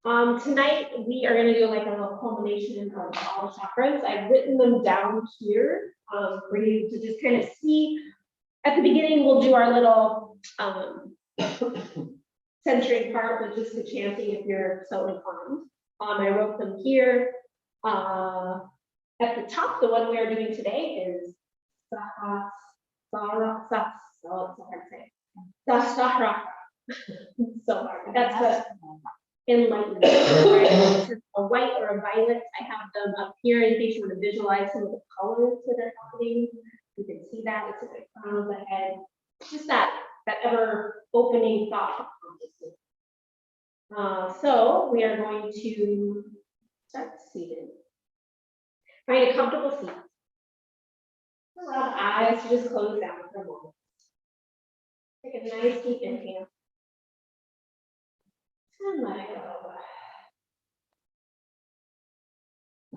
Tonight we are going to do like a little culmination of all the chakras. I've written them down here for you to just kind of see. At the beginning, we'll do our little centering part with just the chanting if you're so inclined. I wrote them here. At the top, the one we are doing today is Sahasrara. Sahasrara. So hard. That's the enlightenment, right? A white or a violet. I have them up here in case you want to visualize some of the colors that are happening. You can see that it's at the crown of the head. Just that ever opening thought. So we are going to start seated. Find a comfortable seat. Allow the eyes to just close down for a moment. Take a nice deep inhale. And let it go.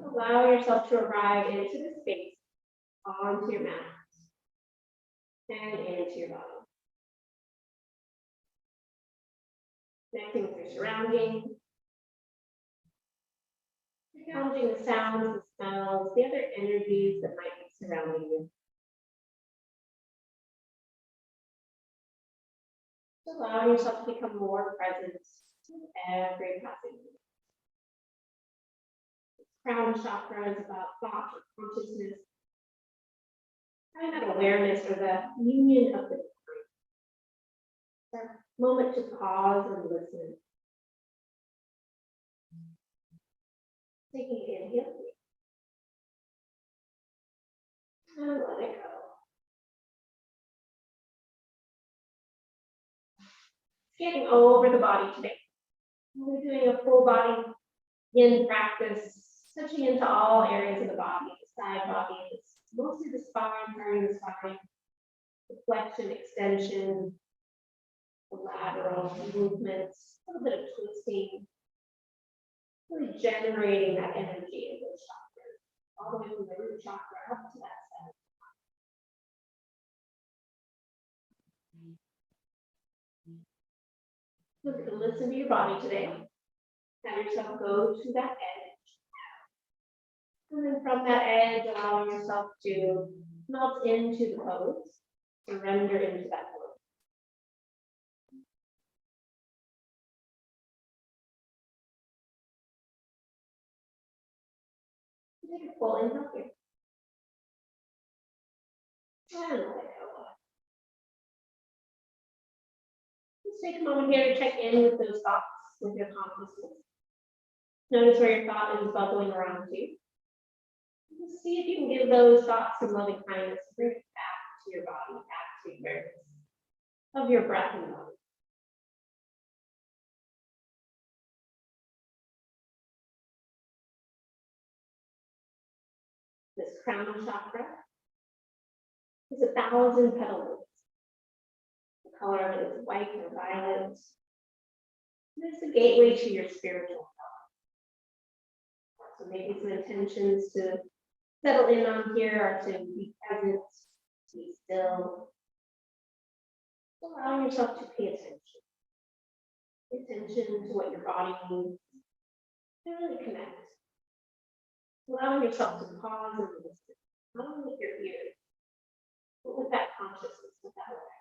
Allow yourself to arrive into the space, onto your mat, and into your body. Connecting with your surroundings, acknowledging the sounds, the smells, the other energies that might be surrounding you. Allowing yourself to become more present with every passing moment. Crown chakra is about thought or consciousness, having that awareness or the union of the mind. It's our moment to pause and listen. Taking an inhale and let it go. Getting over the body today. We're doing a full body in practice, touching into all areas of the body, the side body, mostly the spine, turning the spine, the flexion, extension, the lateral movements, a little bit of twisting, really generating that energy in those chakras, all the way from the root chakra up to that center. Look to listen to your body today. Have yourself go to that edge. And then from that edge, allowing yourself to melt into the pose, surrender into that pose. Take a full inhale here. And let it go. Just take a moment here to check in with those thoughts, with your consciousness. Notice where your thought is bubbling around to. Just see if you can give those thoughts some loving kindness. Bring it back to your body, back to your awareness of your breath and body. This crown chakra is 1,000 petals. The color of it is white or violet. It's a gateway to your spiritual health. So maybe some intentions to settle in on here are to be present, be still. Allowing yourself to pay attention. Pay attention to what your body needs. And really connect. Allowing yourself to pause and listen, not only with your ears, but with that consciousness, with that awareness.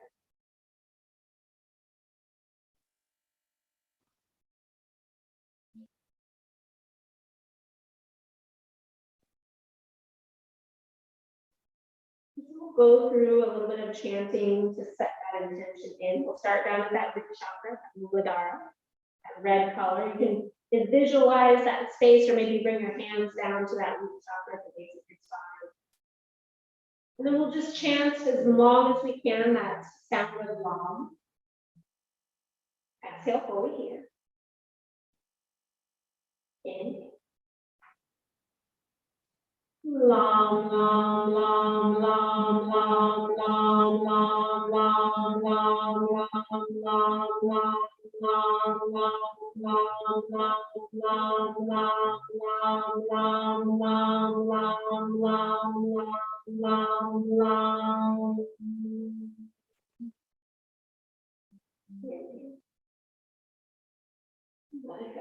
We'll go through a little bit of chanting to set that intention in. We'll start down at that root chakra, that Muladhara, that red color. You can visualize that space, or maybe bring your hands down to that root chakra at the base of your spine. And then we'll just chant as long as we can that sound of long. Exhale fully here. Inhale. Long, long, long, long, long, long, long, long, long, long, long, long, let it go.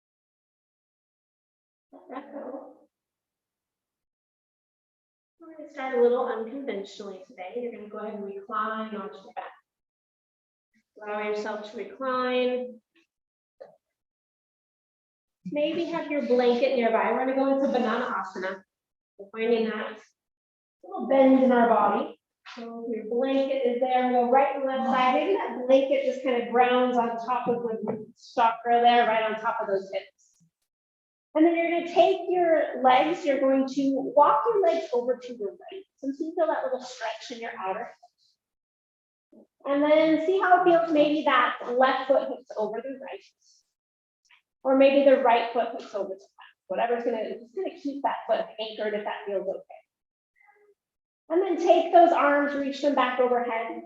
to start a little unconventionally today. You're going to go ahead and recline onto your back. Allow yourself to recline. Maybe have your blanket nearby. We're going to go into banana asana. We're finding that little bend in our body. So your blanket is there. We go right and left side. Maybe that blanket just kind of grounds on top of the root chakra there, right on top of those hips. And then you're going to take your legs. You're going to walk your legs over to the right. So you feel that little stretch in your outer hip. And then see how it feels. Maybe that left foot hooks over the right. Or maybe the right foot hooks over the left. Whatever's going to keep that foot anchored if that feels okay. And then take those arms, reach them back overhead.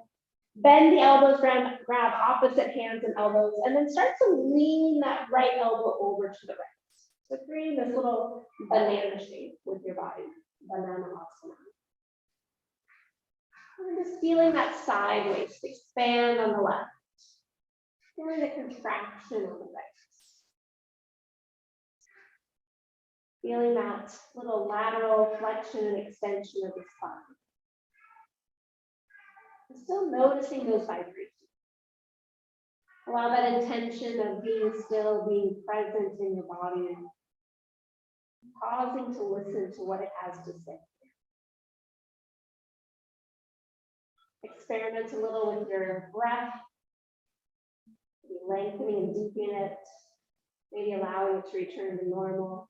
Bend the elbows, grab opposite hands and elbows, and then start to lean that right elbow over to the right. So creating this little banana shape with your body, banana asana. And just feeling that side waist expand on the left. Feeling the contraction on the right. Feeling that little lateral flexion and extension of the spine. And still noticing those vibrations. Allow that intention of being still, being present in your body, and pausing to listen to what it has to say. Experiment a little with your breath, maybe lengthening and deepening it, maybe allowing it to return to normal.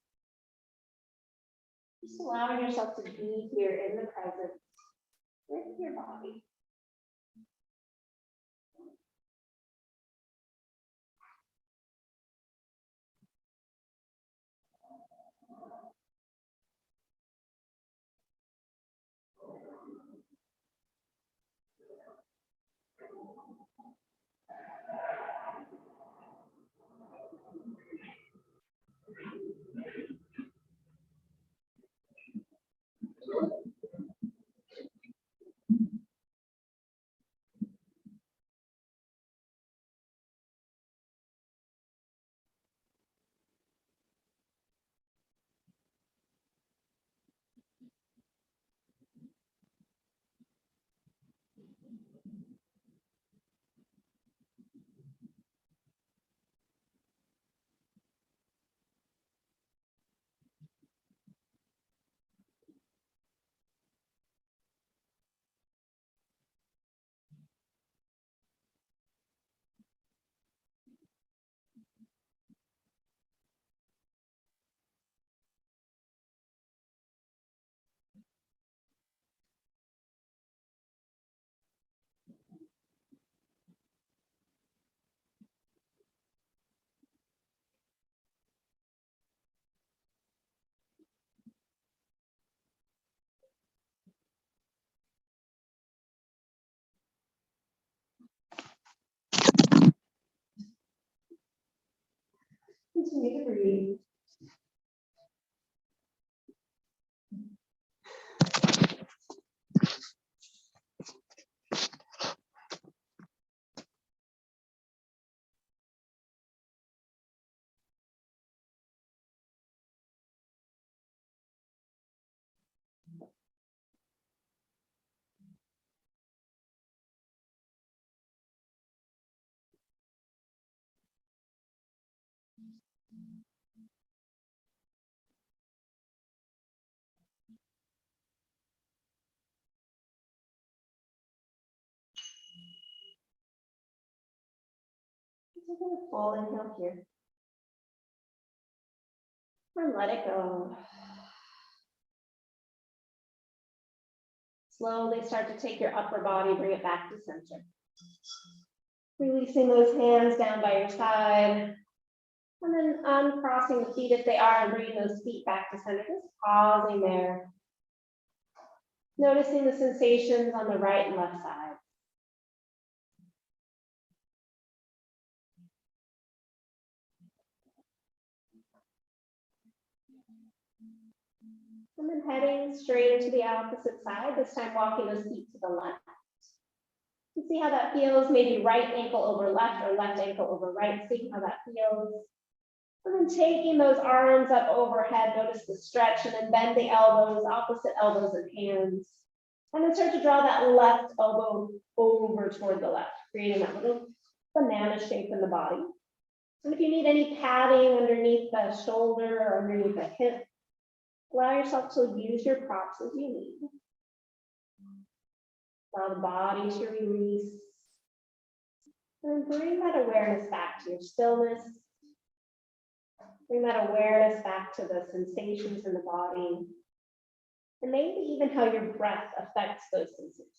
Just allowing yourself to be here in the present with your body. Continue to breathe. Take a full inhale here. And let it go. Slowly start to take your upper body, bring it back to center. Releasing those hands down by your side. And then uncrossing the feet if they are and bringing those feet back to center. Just pausing there. Noticing the sensations on the right and left side. And then heading straight into the opposite side, this time walking those feet to the left. You see how that feels, maybe right ankle over left or left ankle over right, see how that feels. And then taking those arms up overhead, notice the stretch, and then bend the elbows, opposite elbows and hands. And then start to draw that left elbow over toward the left, creating that little banana shape in the body. And if you need any padding underneath the shoulder or underneath the hip, allow yourself to use your props as you need. Allow the body to release. And bring that awareness back to your stillness. Bring that awareness back to the sensations in the body. And maybe even how your breath affects those sensations.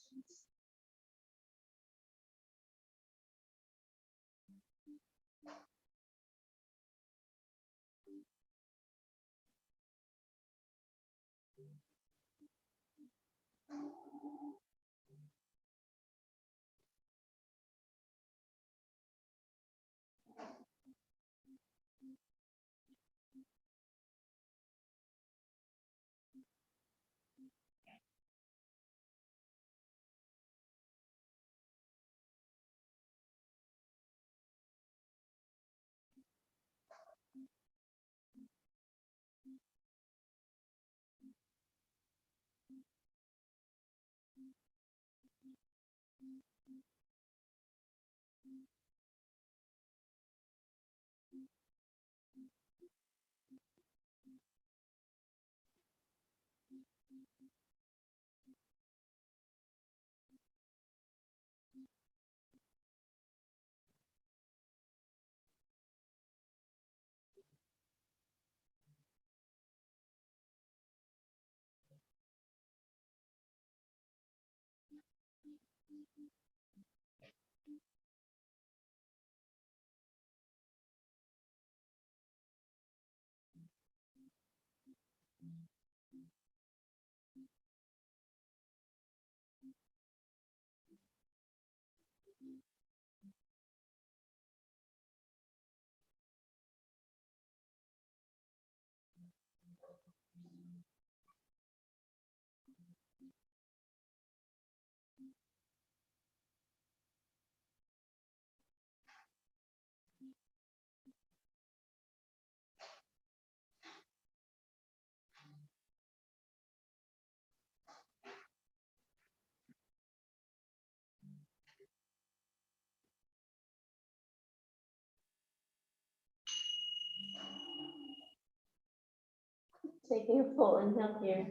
Taking a full inhale here.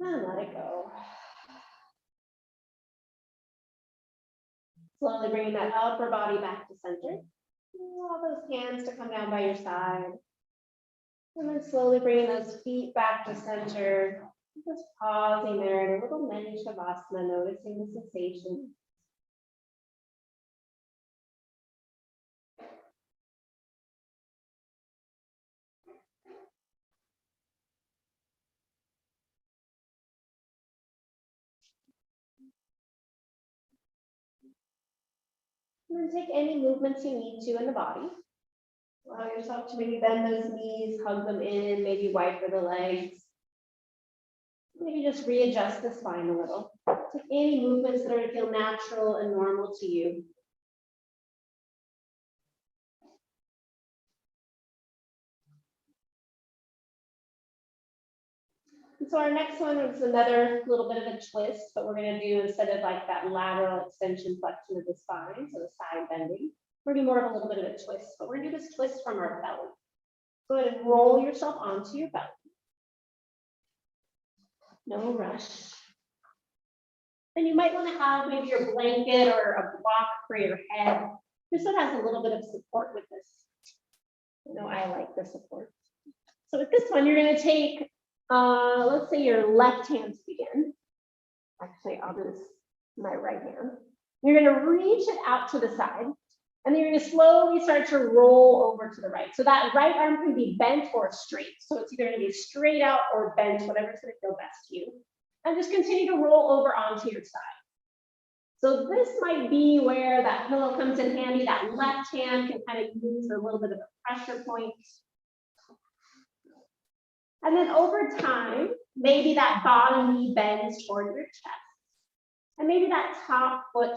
And let it go. Slowly bringing that upper body back to center. Allow those hands to come down by your side. And then slowly bringing those feet back to center. Just pausing there in a little mini shavasana, noticing the sensation. And then take any movements you need to in the body. Allow yourself to maybe bend those knees, hug them in, maybe wiper the legs. Maybe just readjust the spine a little. Take any movements that are to feel natural and normal to you. And so our next one is another little bit of a twist, but we're going to do, instead of like that lateral extension flexion of the spine, so the side bending, we're going to do more of a little bit of a twist, but we're going to do this twist from our belly. Go ahead and roll yourself onto your belly. No rush. And you might want to have maybe your blanket or a block for your head, just so it has a little bit of support with this. You know, I like the support. So with this one, you're going to take, let's say your left hand to begin. Actually, I'll do this with my right hand. You're going to reach it out to the side, and then you're going to slowly start to roll over to the right. So that right arm can be bent or straight. So it's either going to be straight out or bent, whatever's going to feel best to you. And just continue to roll over onto your side. So this might be where that pillow comes in handy. That left hand can kind of use a little bit of a pressure point. And then over time, maybe that bottom knee bends toward your chest. And maybe that top foot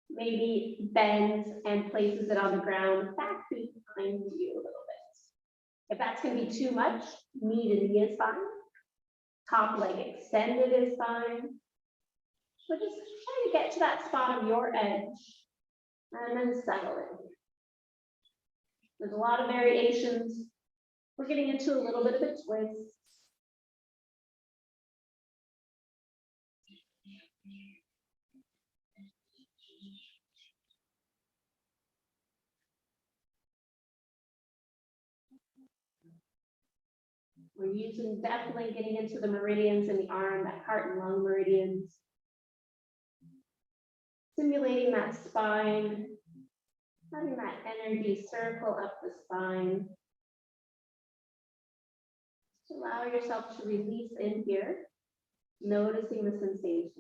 maybe bends and places it on the ground, back feet behind you a little bit. If that's going to be too much, knee to knee is fine. Top leg extended is fine. So just try to get to that spot of your edge and then settle in. There's a lot of variations. We're getting into a little bit of a twist. We're using definitely getting into the meridians in the arm, that heart and lung meridians. Simulating that spine, having that energy circle up the spine. Just allow yourself to release in here, noticing the sensation.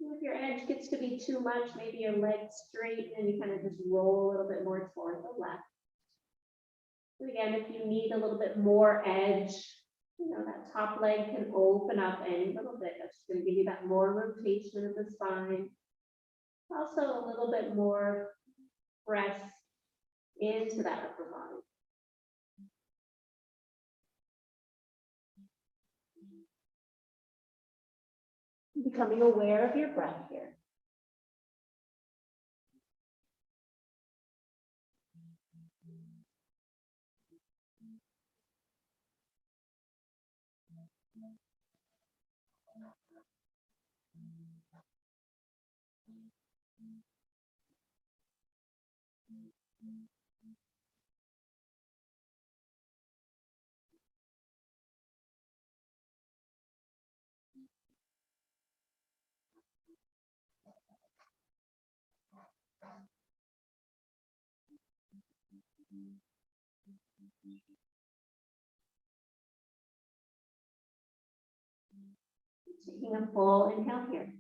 If your edge gets to be too much, maybe your legs straight and you kind of just roll a little bit more toward the left. And again, if you need a little bit more edge, you know, that top leg can open up any little bit. That's going to give you that more rotation of the spine. Also a little bit more press into that upper body. Becoming aware of your breath here. Taking a full inhale here.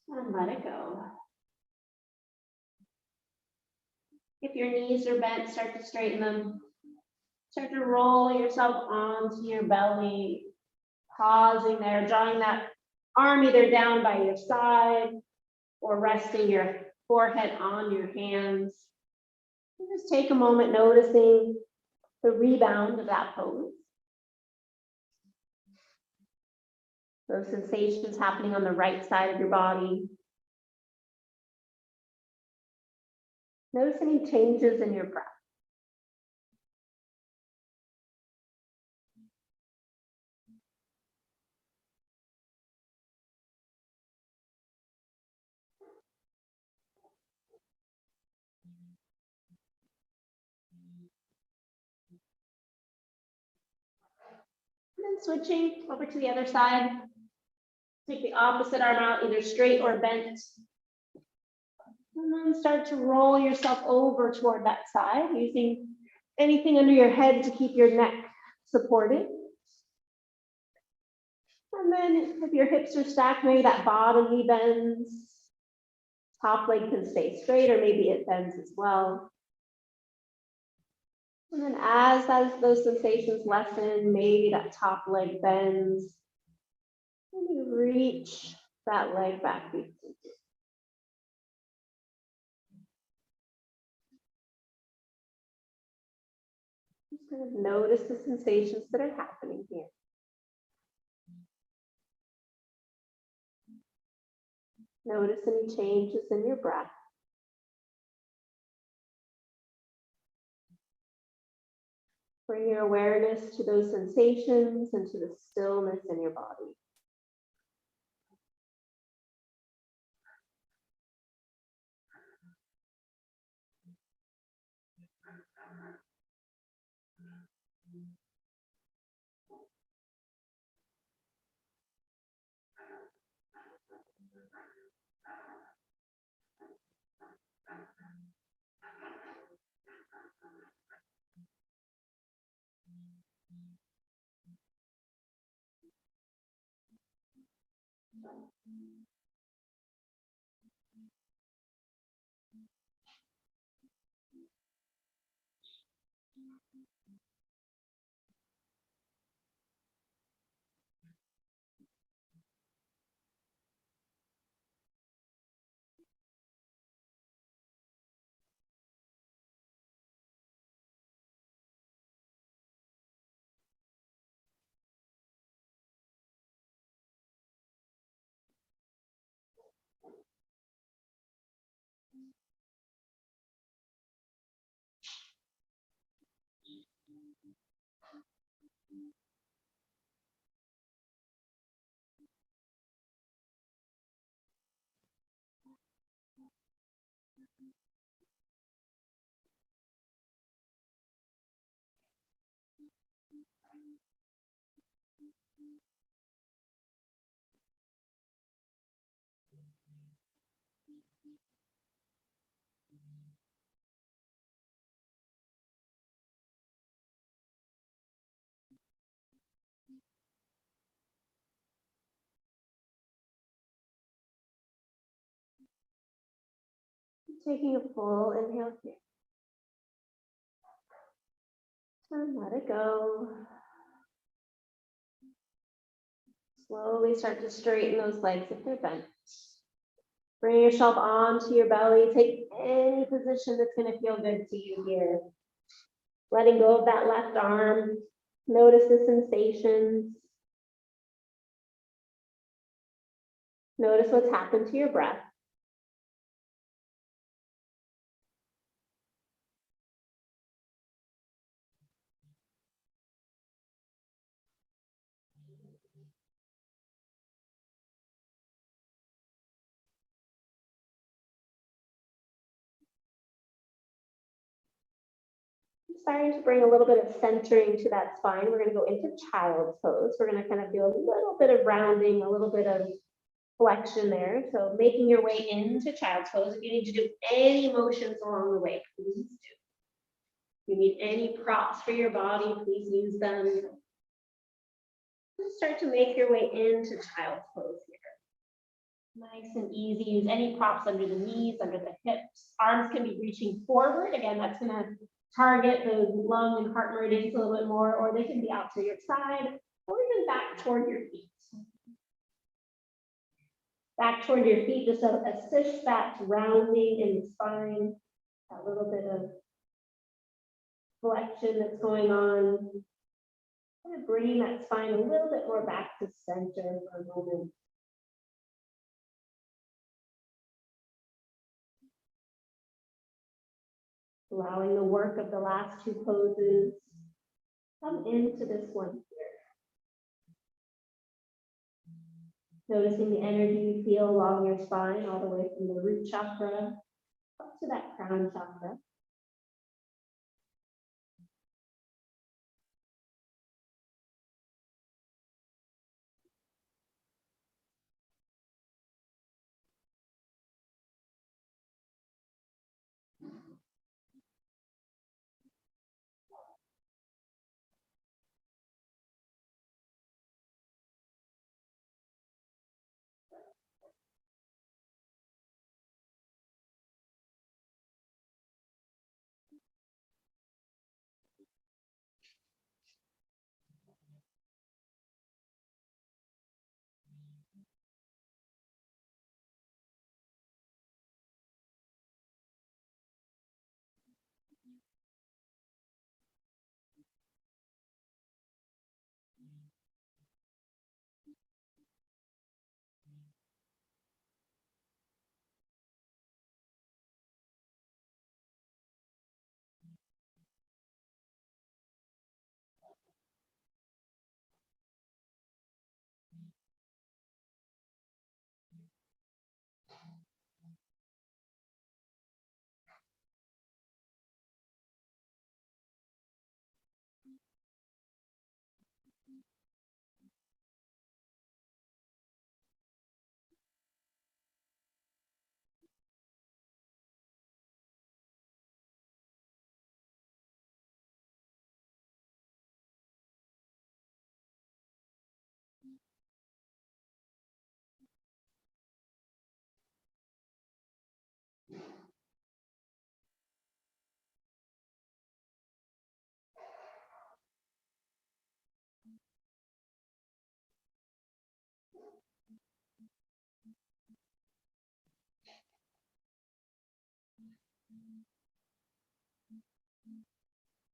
And let it go. If your knees are bent, start to straighten them. Start to roll yourself onto your belly, pausing there, drawing that arm either down by your side or resting your forehead on your hands. And just take a moment noticing the rebound of that pose. Those sensations happening on the right side of your body. Notice any changes in your breath. And then switching over to the other side. Take the opposite arm out, either straight or bent. And then start to roll yourself over toward that side, using anything under your head to keep your neck supported. And then if your hips are stacked, maybe that bottom knee bends. Top leg can stay straight, or maybe it bends as well. And then as those sensations lessen, maybe that top leg bends. And you reach that leg back. Just kind of notice the sensations that are happening here. Notice any changes in your breath. Bring your awareness to those sensations and to the stillness in your body. Taking a full inhale here. And let it go. Slowly start to straighten those legs if they're bent. Bring yourself onto your belly. Take any position that's going to feel good to you here. Letting go of that left arm. Notice the sensations. Notice what's happened to your breath. Starting to bring a little bit of centering to that spine. We're going to go into child's pose. We're going to kind of do a little bit of rounding, a little bit of flexion there. So making your way into child's pose. If you need to do any motions along the way, please do. If you need any props for your body, please use them. Just start to make your way into child's pose here. Nice and easy. Use any props under the knees, under the hips. Arms can be reaching forward. Again, that's going to target the lung and heart meridians a little bit more, or they can be out to your side, or even back toward your feet. Back toward your feet, just to assist that rounding in the spine, that little bit of flexion that's going on. Kind of bringing that spine a little bit more back to center for a moment. Allowing the work of the last two poses come into this one here. Noticing the energy you feel along your spine, all the way from the root chakra up to that crown chakra.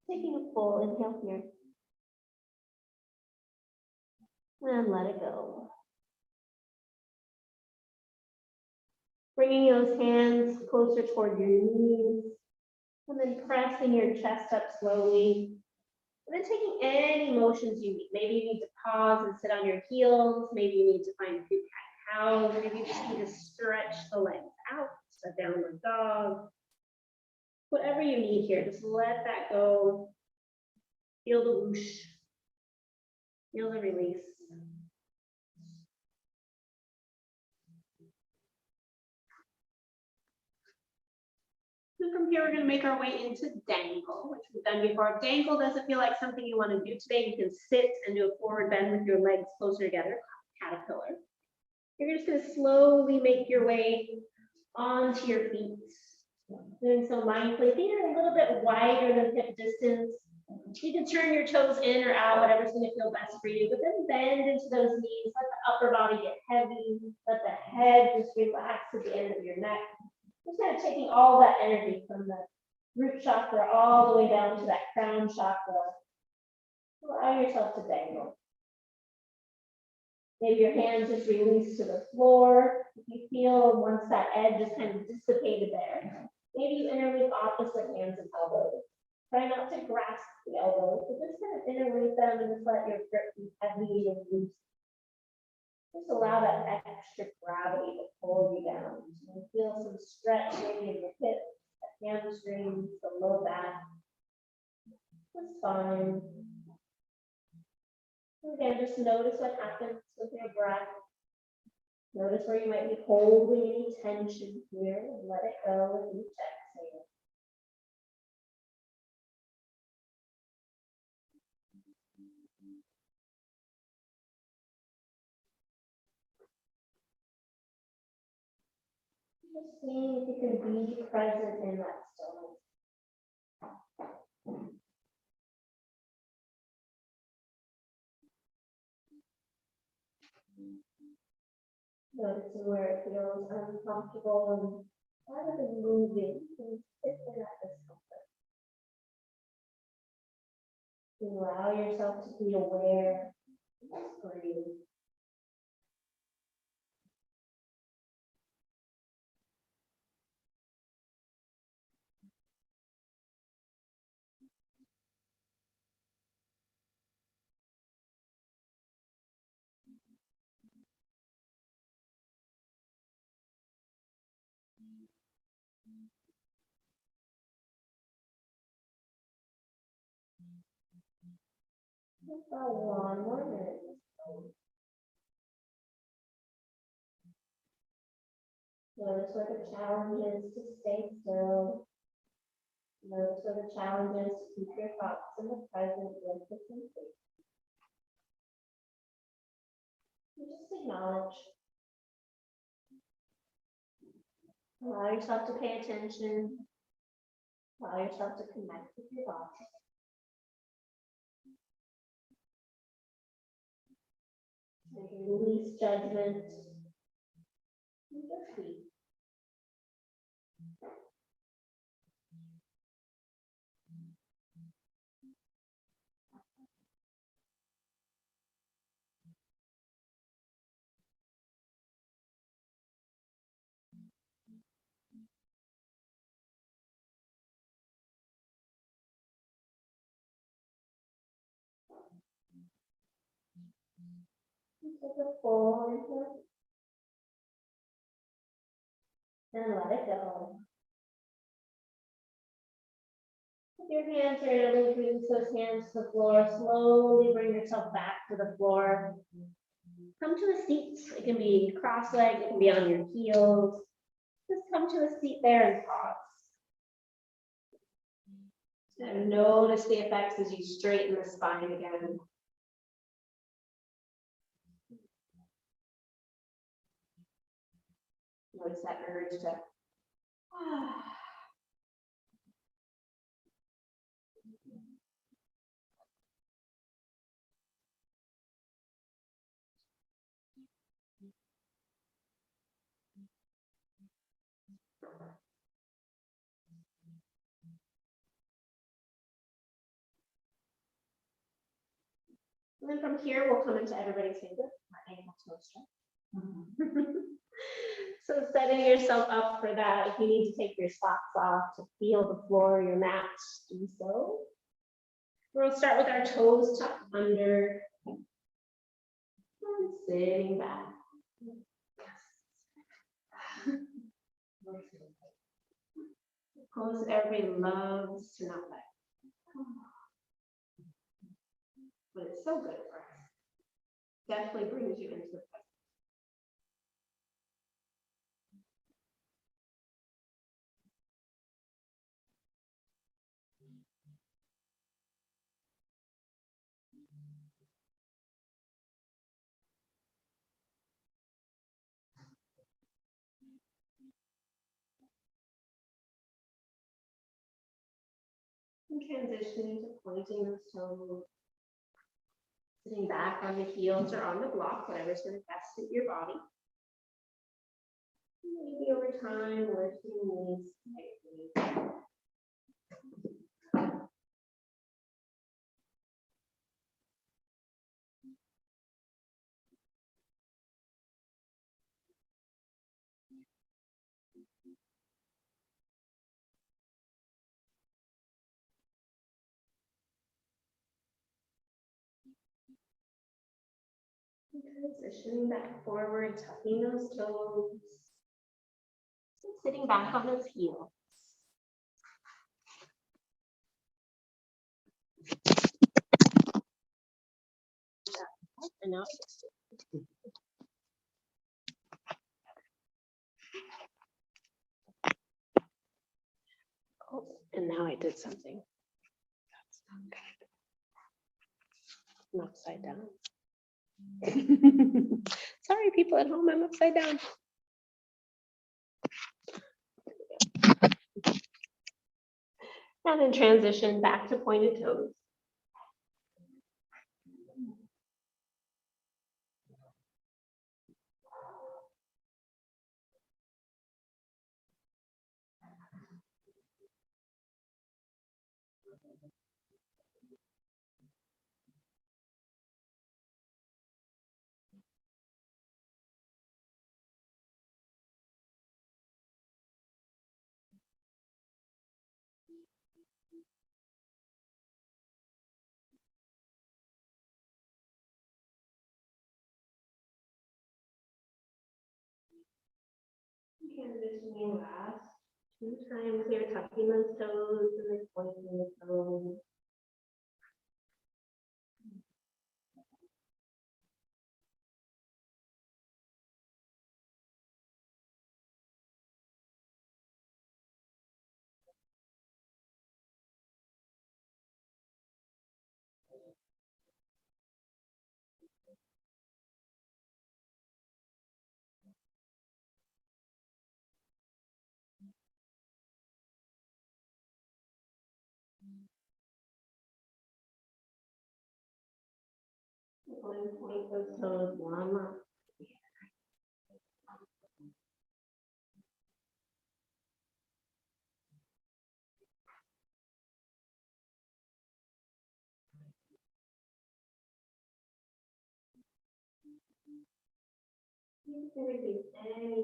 Taking a full inhale here. And let it go. Bringing those hands closer toward your knees. And then pressing your chest up slowly. And then taking any motions you need. Maybe you need to pause and sit on your heels. Maybe you need to find a good cat-cow. Maybe you just need to stretch the legs out, a downward dog. Whatever you need here, just let that go. Feel the whoosh. Feel the release. And from here, we're going to make our way into dangle, which we've done before. Dangle doesn't feel like something you want to do today. You can sit and do a forward bend with your legs closer together, caterpillar. You're just going to slowly make your way onto your feet. Doing so mindfully. Feet are a little bit wider than hip distance. You can turn your toes in or out, whatever's going to feel best for you, but then bend into those knees. Let the upper body get heavy. Let the head just relax at the end of your neck. Just kind of taking all that energy from the root chakra all the way down to that crown chakra. Allow yourself to dangle. Maybe your hands just release to the floor. If you feel once that edge is kind of dissipated there, maybe you interleave opposite hands and elbows. Try not to grasp the elbows, but just kind of interleave them and just let your grip be heavy and loose. Just allow that extra gravity to pull you down. And feel some stretch maybe in your hips, the hamstrings, the low back, the spine. And again, just notice what happens with your breath. Notice where you might be holding any tension here and let it go with each exhale. Just seeing if you can be present in that stillness. Noticing where it feels uncomfortable and rather than moving, you can sit in that discomfort. You allow yourself to be aware, just breathe. Just about 1 more minute. Notice where the challenge is to stay still. Notice where the challenge is to keep your thoughts in the present with the sensation. And just acknowledge. Allow yourself to pay attention. Allow yourself to connect with your thoughts. And release judgment. And just be. Take a full inhale. And let it go. With your hands ready, release those hands to the floor. Slowly bring yourself back to the floor. Come to a seat. It can be cross-legged, it can be on your heels. Just come to a seat there and pause. And notice the effects as you straighten the spine again. Notice that urge to And then from here, we'll come into everybody's favorite, my ankle toaster. So setting yourself up for that, if you need to take your socks off to feel the floor, your mat, do so. We'll start with our toes tucked under and sitting back. Pose everybody loves to not let. But it's so good for us. Definitely brings you into the present. And transitioning to pointing those toes. Sitting back on the heels or on the block, whatever's going to best suit your body. Maybe over time, lifting knees slightly. Transitioning back forward, tucking those toes. Sitting back on those heels. And now oh, and now I did something. That's not good. I'm upside down. Sorry, people at home, I'm upside down. And then transition back to pointed toes. Transitioning last 2 times here, tucking those toes and then pointing the toes. Point those toes one more. Any question?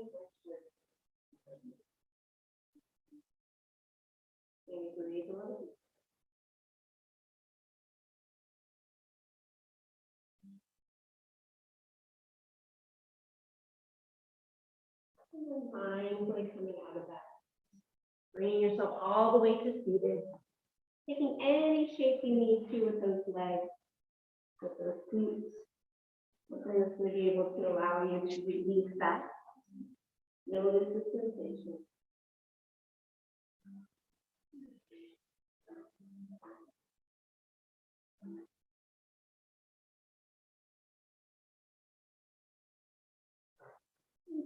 Can you breathe a little? Mindfully coming out of that. Bringing yourself all the way to seated. Taking any shape you need to with those legs, with those feet. We're going to be able to allow you to release that. Notice the sensation.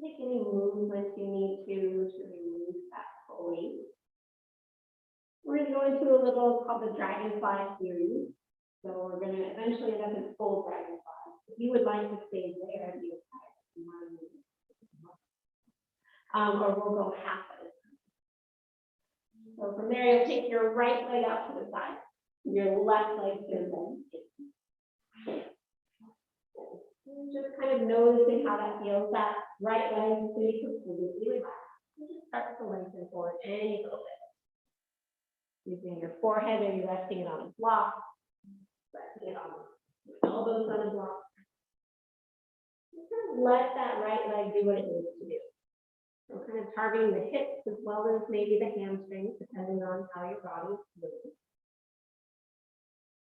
Take any movements you need to release that fully. We're going to go into a little called the dragonfly series. So we're going to eventually end up in full dragonfly. If you would like to stay there, you or we'll go half of it. So from there, you'll take your right leg out to the side, your left leg to the bend. Just kind of noticing how that feels. That right leg is going to be completely relaxed. And just start to lengthen forward any little bit. Using your forehead, or you're resting it on a block. Pressing it on. Elbows on a block. Just kind of let that right leg do what it needs to do. So kind of targeting the hips as well as maybe the hamstrings, depending on how your body moves.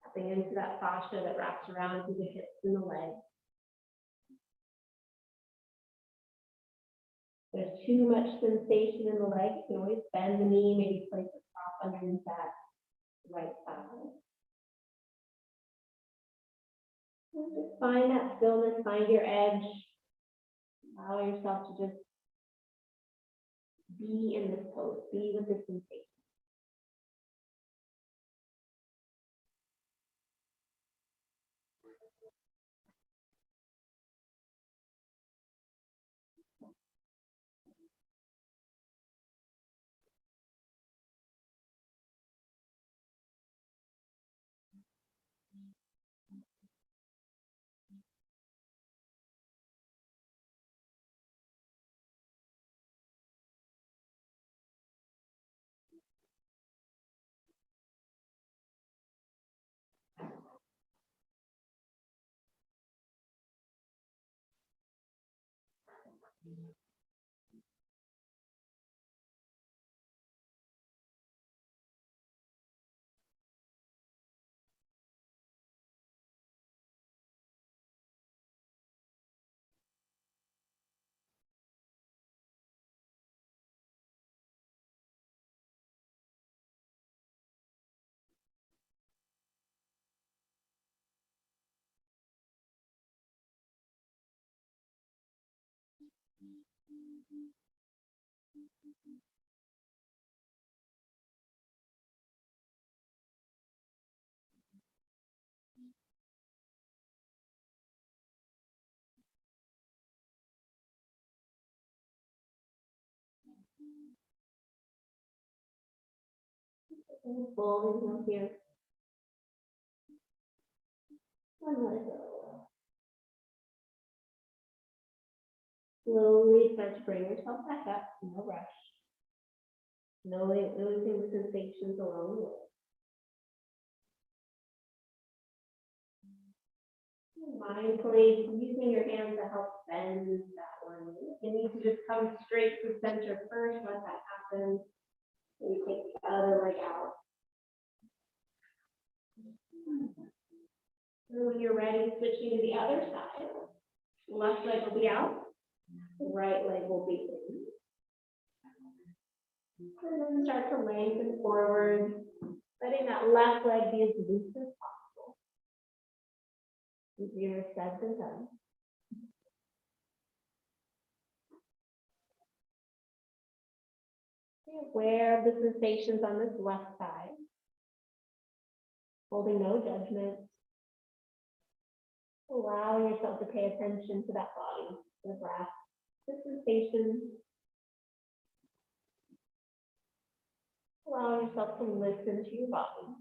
Tapping into that fascia that wraps around through the hips and the legs. If there's too much sensation in the leg, you can always bend the knee, maybe place a prop underneath that right side. And just find that stillness, find your edge. Allow yourself to just be in this pose, be with this sensation. Full inhale here. And let it go. Slowly start to bring yourself back up, no rush. No losing the sensations along the way. Mindfully using your hands to help bend that one. You need to just come straight to center first. Let that happen. And you take the other leg out. And when you're ready, switching to the other side. Left leg will be out. The right leg will be in. And then start to lengthen forward, letting that left leg be as loose as possible. Easier said than done. Be aware of the sensations on this left side. Holding no judgment. Allowing yourself to pay attention to that body, the breath, the sensations. Allowing yourself to listen to your body.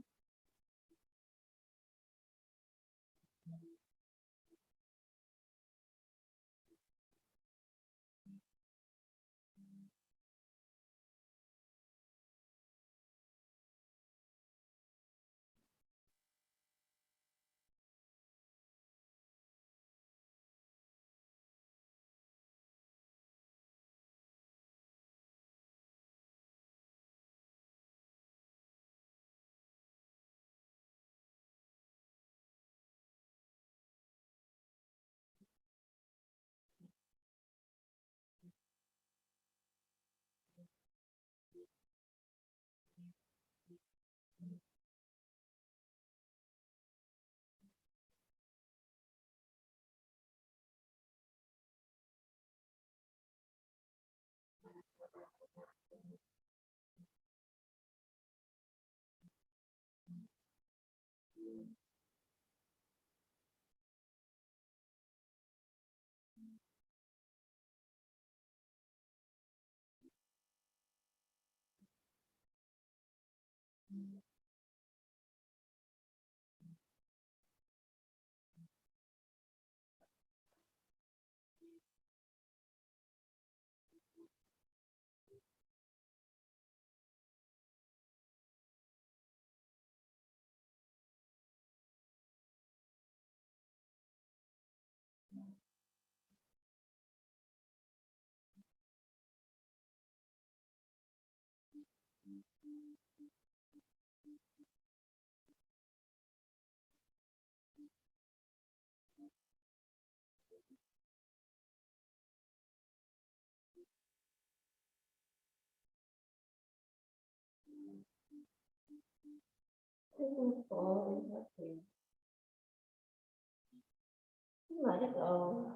Let it go.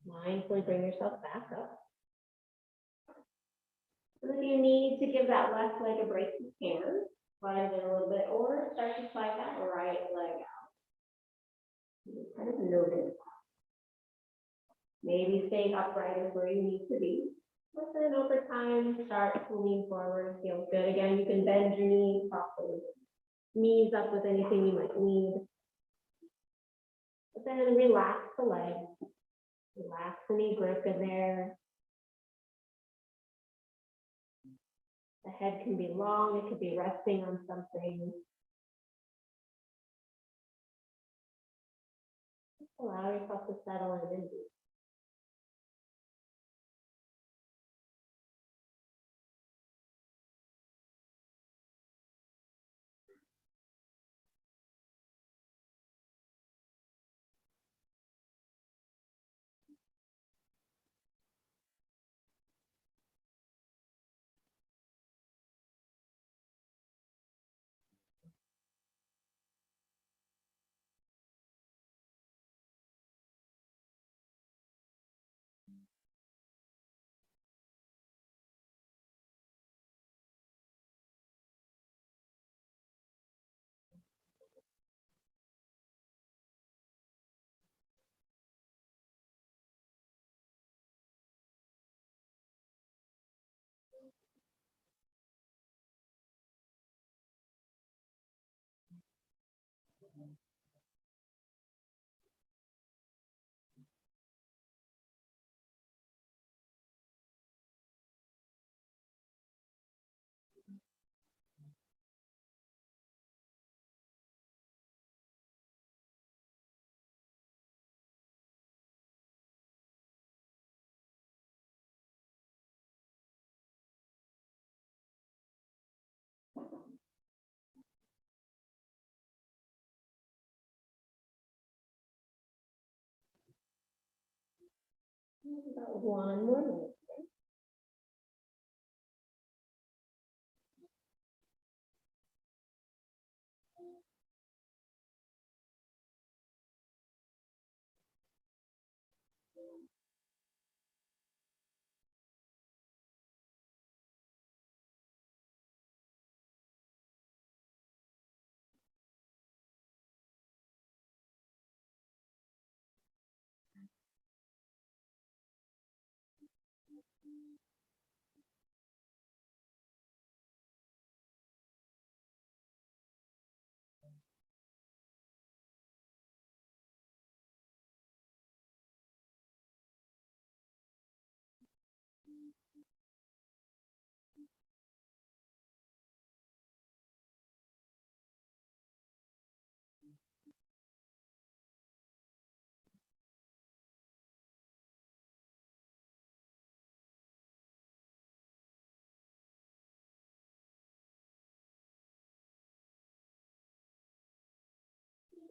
Mindfully bring yourself back up. And if you need to give that left leg a break, you can. Slide it in a little bit, or start to slide that right leg out. You kind of notice. Maybe staying upright is where you need to be. But then over time, start to lean forward. Feels good. Again, you can bend your knees, prop those knees up with anything you might need. But then relax the leg. Relax the knee grip in there. The head can be long, it could be resting on something. Just allow yourself to settle in and be. About one more minute.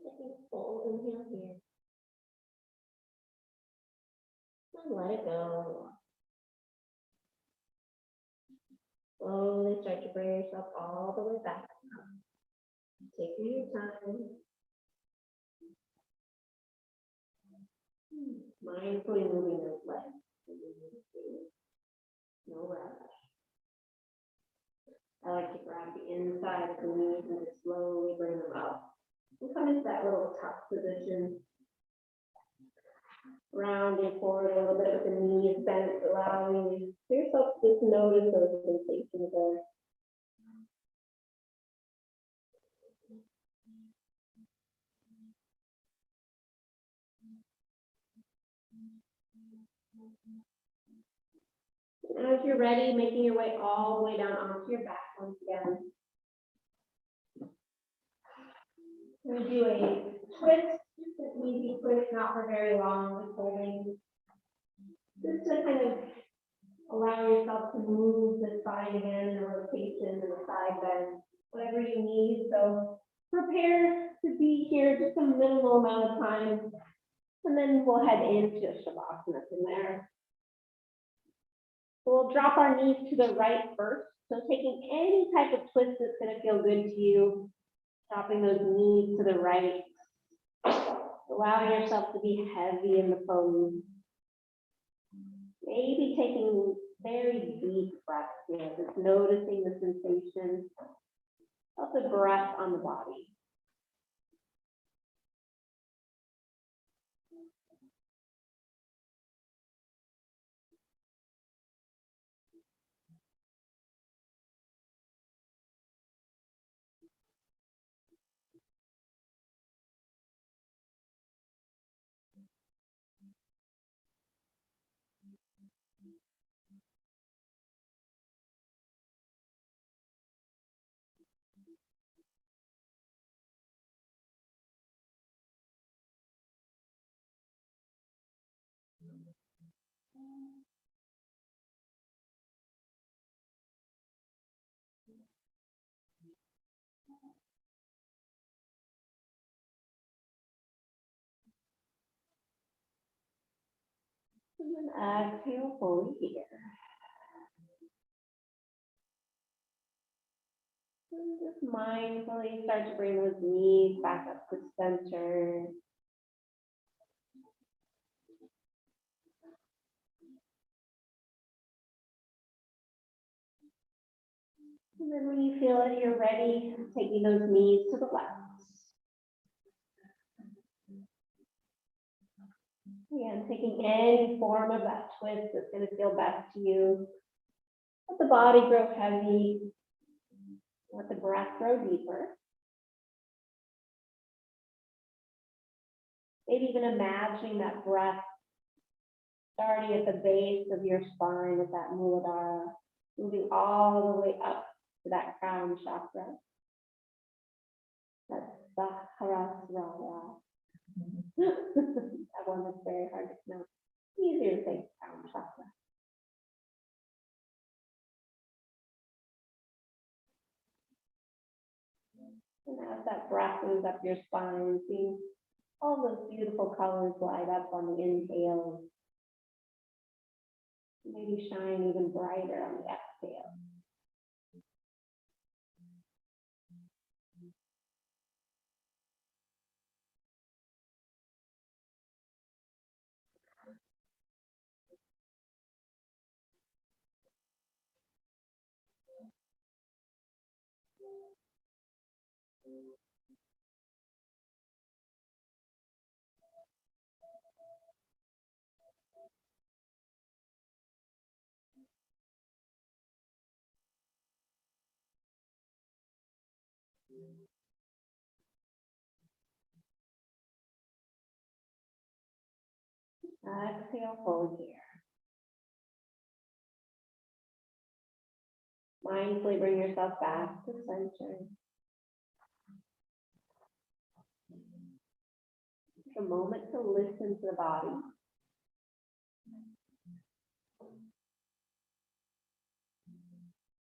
Taking a full inhale here. And let it go. Slowly start to bring yourself all the way back. Taking your time. Mindfully moving those legs. No rush. I like to grab the inside of the knees and just slowly bring them up. And come into that little tuck position. Rounding forward a little bit with the knees bent, allowing yourself to just notice those sensations there. And as you're ready, making your way all the way down onto your back once again. We're going to do a twist, just an easy twist, not for very long, just holding. Just to kind of Allow yourself to move the spine again in a rotation and a side bend, whatever you need. So prepare to be here just a minimal amount of time, and then we'll head into Shavasana from there. So we'll drop our knees to the right first. So taking any type of twist that's going to feel good to you, dropping those knees to the right, allowing yourself to be heavy in the pose. Maybe taking very deep breaths here, just noticing the sensation of the breath on the body. And then exhale fully here. And just mindfully start to bring those knees back up to center. And then when you feel it, you're ready, taking those knees to the left. Again, taking any form of that twist that's going to feel best to you. Let the body grow heavy. Let the breath grow deeper. Maybe even imagining that breath starting at the base of your spine at that Muladhara, moving all the way up to that crown chakra. That's Sahasrara. That one is very hard to pronounce. Easier to say crown chakra. And as that breath moves up your spine, seeing all those beautiful colors light up on the inhale. Maybe shine even brighter on the exhale. Exhale, hold here. Mindfully bring yourself back to center. Take a moment to listen to the body.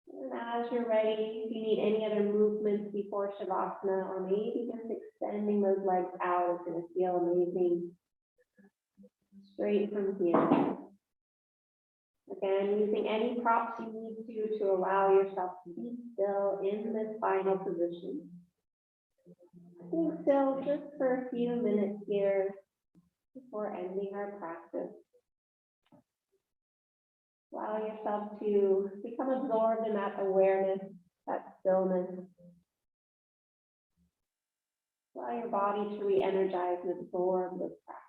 And as you're ready, if you need any other movements before Shavasana, or maybe just extending those legs out, it's going to feel amazing. Straight from here. Again, using any props you need to allow yourself to be still in this final position. Being still just for a few minutes here before ending our practice. Allow yourself to become absorbed in that awareness, that stillness. Allow your body to re-energize and absorb this practice.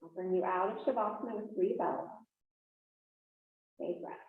I'll bring you out of Shavasana with 3 bells. Stay breath.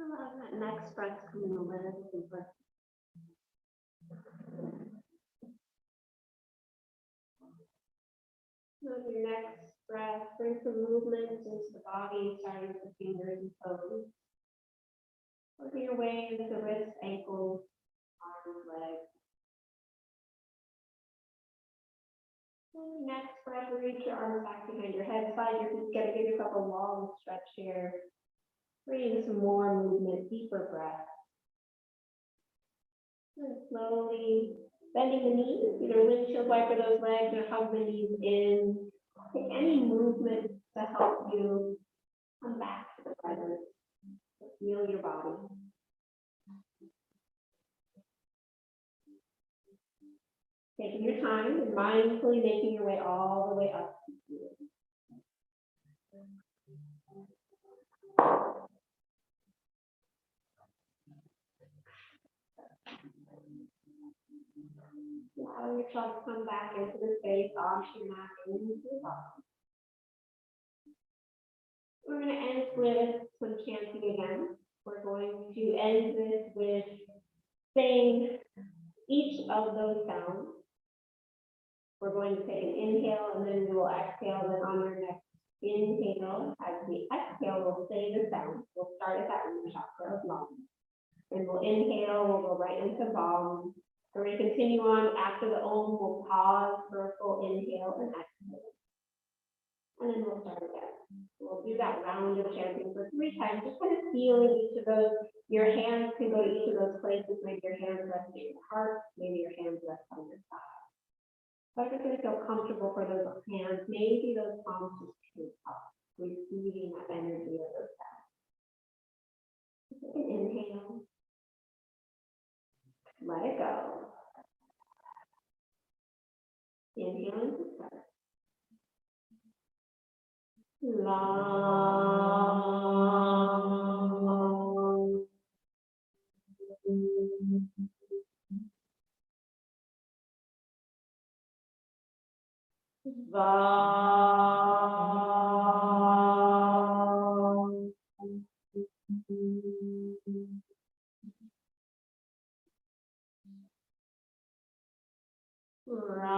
Allow that next breath coming a little deeper. With your next breath, bring some movement into the body, starting with the fingers and toes. Working your way into the wrists, ankles, arms, legs. And next breath, reach your arms back behind your head, slide your feet together, give yourself a long stretch here. Bring some more movement, deeper breath. And slowly bending the knees, either windshield wiper those legs or hug the knees in. Take any movement to help you come back to the present. Feel your body. Taking your time and mindfully making your way all the way up. Allow yourself to come back into the space, onto your mat, into the body. We're going to end with some chanting again. We're going to end this with saying each of those sounds. We're going to take an inhale and then we will exhale, and then on your next inhale, as we exhale, we'll say the sound. We'll start at that root chakra of lung. And we'll inhale, we'll go right into Bam. We're going to continue on after the Om, we'll pause for a full inhale and exhale. And then we'll start again. We'll do that round of chanting for 3 times, just kind of feeling each of those. Your hands can go to each of those places. Maybe your hands rest in your heart, maybe your hands rest on your side. But if you're going to feel comfortable for those hands, maybe those palms just shoot up, receiving that energy of those sounds. Take an inhale. Let it go. Inhale to start. Long. Vam. Ra.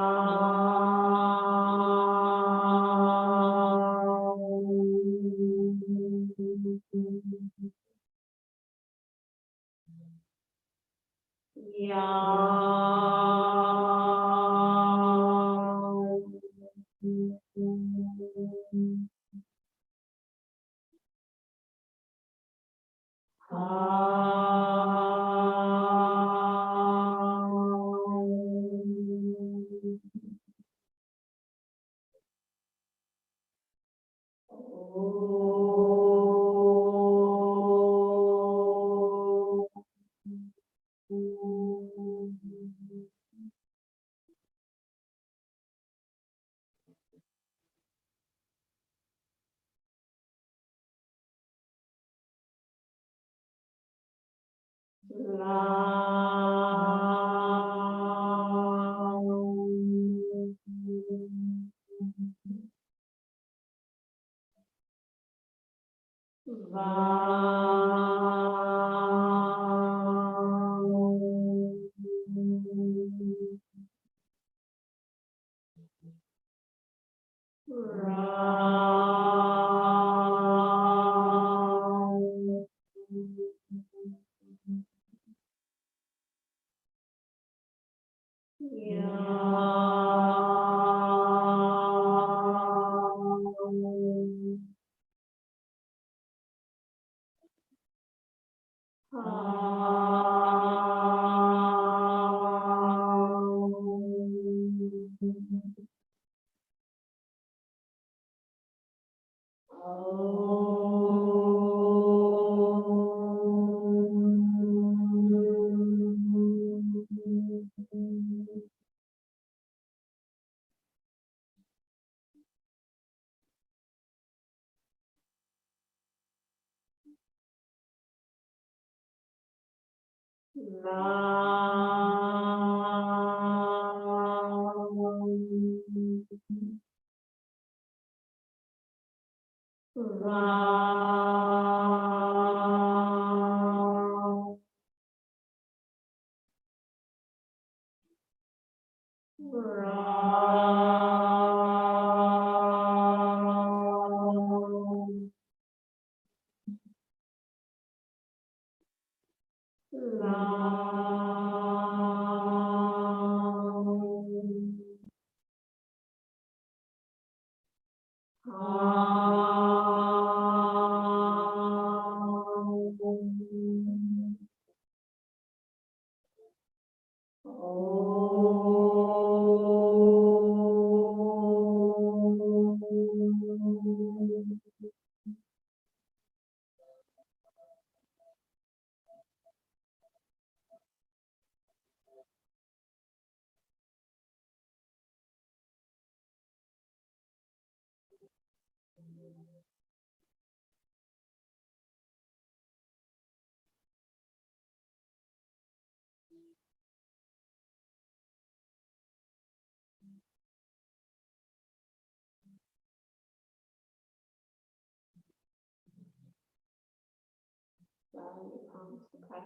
Allowing your palms to press.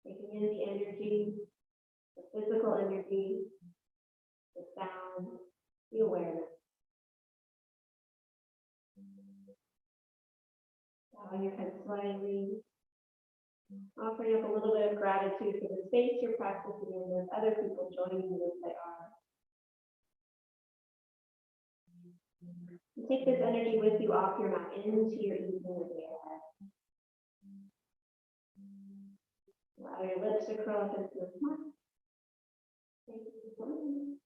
Taking in the energy, the physical energy, the sound, the awareness. Bowing your head slightly, offering up a little bit of gratitude for the space you're practicing in with other people joining you as they are. And take this energy with you off your mat into your evening or day ahead. Allow your lips to curl up into a smile. Thank you for joining me.